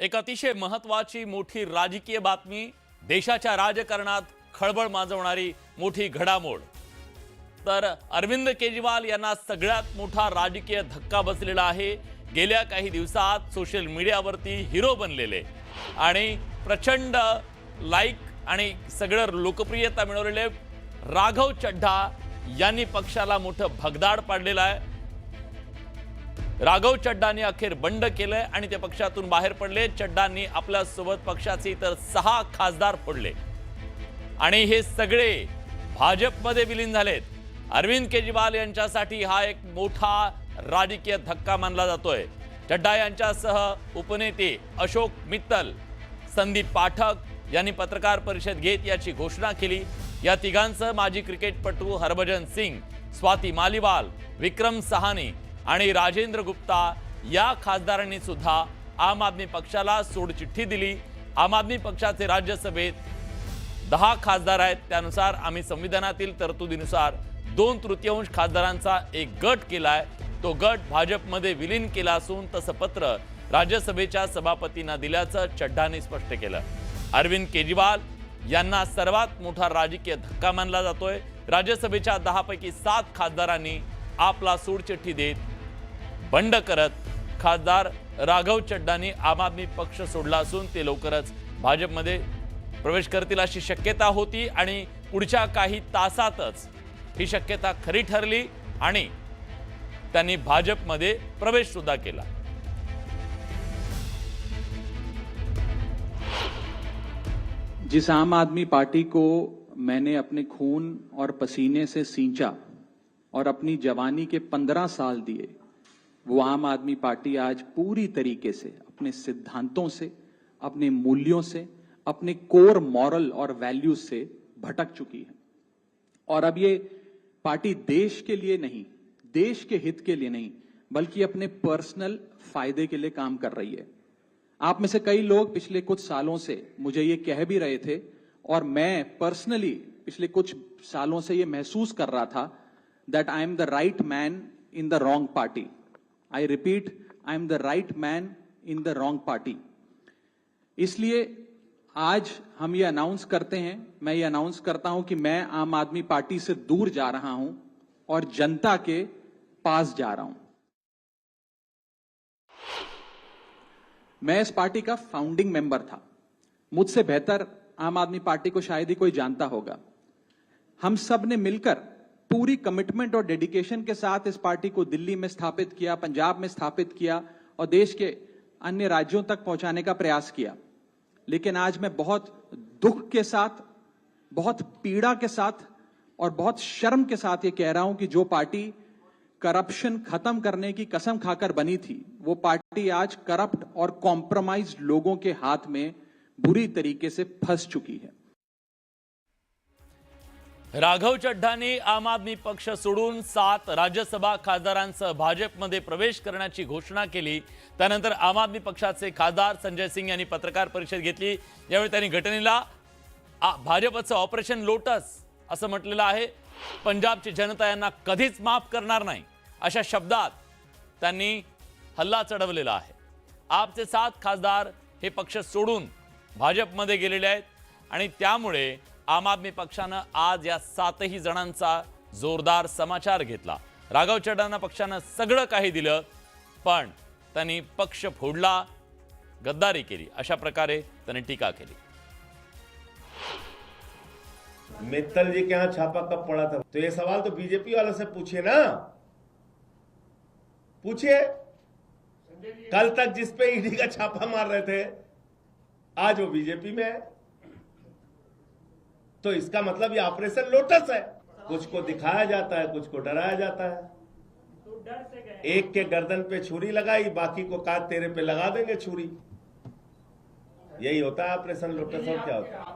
एक अतिशय महत्त्वाची मोठी राजकीय बातमी, देशाच्या राजकारणात खळबळ माजवणारी मोठी घडामोड। तर अरविंद केजरीवाल यांना सगळ्यात मोठा राजकीय धक्का बसलेला आहे। गेल्या काही दिवसात सोशल मीडियावरती हिरो बनलेले आणि प्रचंड लाईक आणि सगळं लोकप्रियता मिळवलेले राघव चड्ढा यांनी पक्षाला मोठं भगदाड पाडलेलं आहे। राघव चड्ढांनी अखेर बंड केलंय आणि ते पक्षातून बाहेर पडले। चड्ढांनी आपल्या सोबत पक्षाचे इतर 6 खासदार फोडले आणि हे सगळे भाजपमध्ये विलीन झालेत। अरविंद केजरीवाल यांच्यासाठी हा एक मोठा राजकीय धक्का मानला जातोय। चड्ढा यांच्यासह उपनेते अशोक मित्तल, संदीप पाठक यांनी पत्रकार परिषद घेत याची घोषणा केली। या तिघांसह माजी क्रिकेटपटू हरभजन सिंग, स्वाती मालीवाल, विक्रम सहानी आणि राजेंद्र गुप्ता या खासदारांनी सुद्धा आम आदमी पक्षाला सोडचिठ्ठी दिली। आम आदमी पक्षाचे राज्यसभेत 10 खासदार आहेत। त्यानुसार आम्ही संविधानातील तरतुदीनुसार 2/3 खासदारांचा एक गट केलाय। तो गट भाजपमध्ये विलीन केला असून तसं पत्र राज्यसभेच्या सभापतींना दिल्याचं चड्ढांनी स्पष्ट केलं। अरविंद केजरीवाल यांना सर्वात मोठा राजकीय धक्का मानला जातोय। राज्यसभेच्या 10 पैकी 7 खासदारांनी आपला सोडचिठ्ठी देत बंड करत खासदार राघव चड्ढांनी आम आदमी पक्ष सोडला असून ते लवकरच भाजपमध्ये प्रवेश करतील अशी शक्यता होती आणि पुढच्या काही तासातच ही शक्यता खरी ठरली आणि त्यांनी भाजपमध्ये प्रवेश सुद्धा केला। जिस आम आदमी पार्टी को मैंने अपने खून और पसीने से सींचा और अपनी जवानी के 15 साल दिए, वो आम आदमी पार्टी आज पूरी तरीके से अपने सिद्धांतों से, अपने मूल्यों से, अपने कोर मॉरल और वैल्यूज से भटक चुकी है। और अब ये पार्टी देश के लिए नहीं, देश के हित के लिए नहीं, बल्कि अपने पर्सनल फायदे के लिए काम कर रही है। आप में से कई लोग पिछले कुछ सालों से मुझे ये कह भी रहे थे और मैं पर्सनली पिछले कुछ सालों से ये महसूस कर रहा था that I am the right man in the wrong party. I repeat, I am the right man in the wrong party. इसलिए आज हम ये अनाउंस करते हैं, मैं ये अनाउंस करता हूं कि मैं आम आदमी पार्टी से दूर जा रहा हूं और जनता के पास जा रहा हूं। मैं इस पार्टी का फाउंडिंग मेंबर था। मुझसे बेहतर आम आदमी पार्टी को शायद ही कोई जानता होगा। हम सब ने मिलकर पूरी कमिटमेंट और डेडिकेशन के साथ इस पार्टी को दिल्ली में स्थापित किया, पंजाब में स्थापित किया और देश के अन्य राज्यों तक पहुंचाने का प्रयास किया। लेकिन आज मैं बहुत दुख के साथ, बहुत पीड़ा के साथ और बहुत शर्म के साथ ये कह रहा हूं कि जो पार्टी करप्शन खत्म करने की कसम खाकर बनी थी, वो पार्टी आज करप्ट और कॉम्प्रोमाइज्ड लोगों के हाथ में बुरी तरीके से फंस चुकी है। राघव चड्ढांनी आम आदमी पक्ष सोडून 7 राज्यसभा खासदारांसह भाजपमध्ये प्रवेश करण्याची घोषणा केली। त्यानंतर आम आदमी पक्षाचे खासदार संजय सिंग यांनी पत्रकार परिषद घेतली। यावेळी त्यांनी घटनेला भाजपचं ऑपरेशन लोटस असं म्हटलेलं आहे। पंजाबची जनता यांना कधीच माफ करणार नाही अशा शब्दात त्यांनी हल्ला चढवलेला आहे। आपचे 7 खासदार हे पक्ष सोडून भाजपमध्ये गेलेले आहेत आणि त्यामुळे आम आदमी पक्षानं आज या 7ही जणांचा जोरदार समाचार घेतला। राघव चड्ढांना पक्षानं सगळं काही दिलं पण त्यांनी पक्ष फोडला, गद्दारी केली अशा प्रकारे त्यांनी टीका केली। मित्तल जी के यहाँ छापा कब पड़ा था? तो ये सवाल तो बीजेपी वालों से पूछिए ना, पूछिए। कल तक जिस पे ईडी का छापा मार रहे थे आज वो बीजेपी में है, तो इसका मतलब ये ऑपरेशन लोटस है। कुछ को दिखाया जाता है, कुछ को डराया जाता है। एक के गर्दन पे छुरी लगाई, बाकी को कहा तेरे पे लगा देंगे छुरी। यही होता है ऑपरेशन लोटस। और क्या होता है?